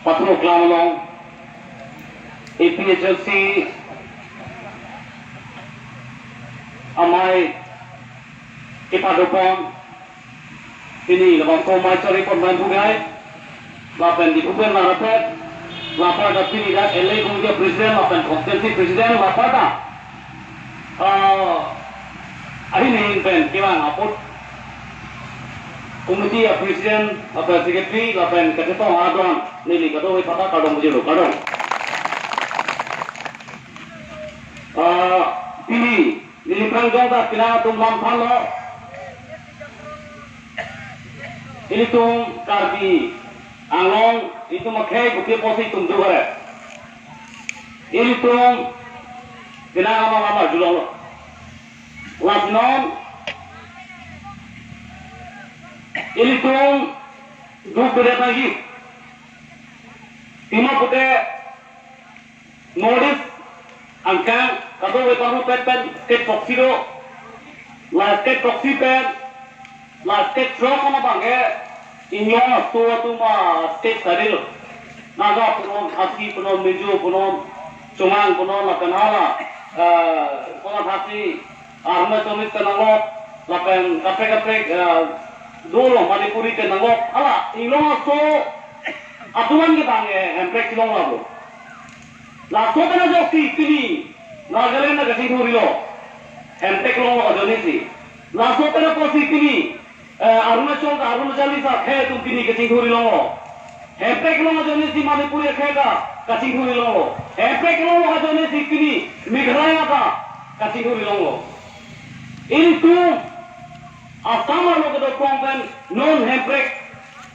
Patro Klamlong, APHLC, Amai, Ipadopon, ini lepas komai cari pemain bungai, lapan di Bupen Marapet, lapan ada sini dan LA kemudian presiden, lapan konsensi presiden, lapan dah. Ini pen kilang apot, komiti ya presiden, apa sekretari, lapan ketua aduan, nili ketua pada kadang bujur kadang. Ini perangkat dah kena tumlam thalo. Ini tum karbi anglong itu makai bukti posi tum juga. Ini tum kena lama julong. Lapnon ini tum dua berat lagi. Lima putih notice angka kado weparu pen ket proxiro last ket proxy pen last ket drop mana bangke inyong tua tu ma ket karil naga punon hasi punon meju punon cumang punon lapan hala punon hasi arma comit kenangok lapan kapek dolo manipuri kenangok hala inyong so atuan ke bangke emprek silong lalu laso tena joki kini Nagaland na kasing hurilo, hentek long ajonisi. Laso tena posi kini, Arunachal sa khe tum kini kasing hurilo. Hentek long ajonisi Manipuri khe ka kasing hurilo. Hentek long ajonisi kini Meghalaya ka kasing hurilo. Ini tu asama lo kedo kongkan non hentek.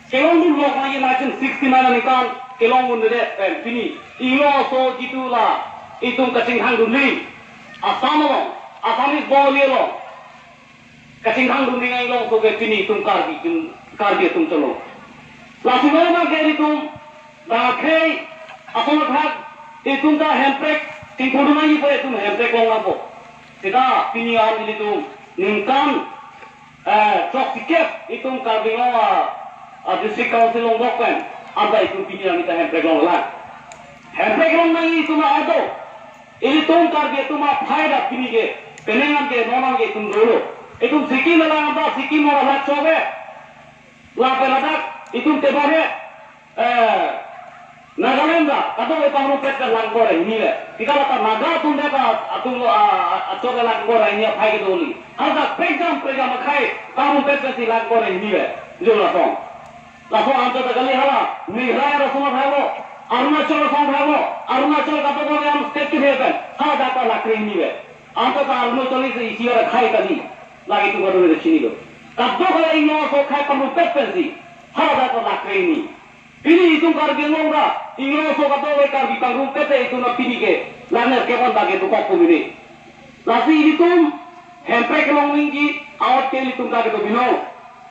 Kelong dulu lo lagi 1969 nikan kelong dulu deh kini. Ilo so gitulah. Itung kasing hangdunli asamo asamis bolelo kasing hangdunli ngai long so gepini itung karbi itung chalo lasimo ma geri tum rakhe asama bhag itung ta handbrake tingkodu nai po itung handbrake long lapo sida pini an itung ningkan chok sikep itung karbi lo district council long dokpen anda itung pini an ita handbrake long la handbrake long nai itung auto ini tungkar dia tu mah faedah pini ke, penengan ke, nonan ke tum dulu. Itu sikim lah anda sikim orang lak cobe, lapenadak itu tebare, Nagaland dah, kata mereka merupet ke langkor ini le. Jika kata naga tum deka, atum cobe langkor ini apa itu dulu. Ada program makai, kamu merupet ke langkor ini le, jual langsung. Langsung anda tergali hala, Meghalaya rasanya bahwa. Arunachal kata kau yang step tu hebat, hal data lakri ini be. Anta kau Arunachal ini isi orang khai tadi, lagi tu kau tu sini tu. Kata kau yang ingin so khai kamu pensi, hal data lakri ini. Ini itu karbi nongga, ingin so kata kau karbi kamu itu nak pini ke, laner ke mana ke tu kau puni. Lasi ini tu, handbrake long wingi, awat ke itu tak ke tu bino.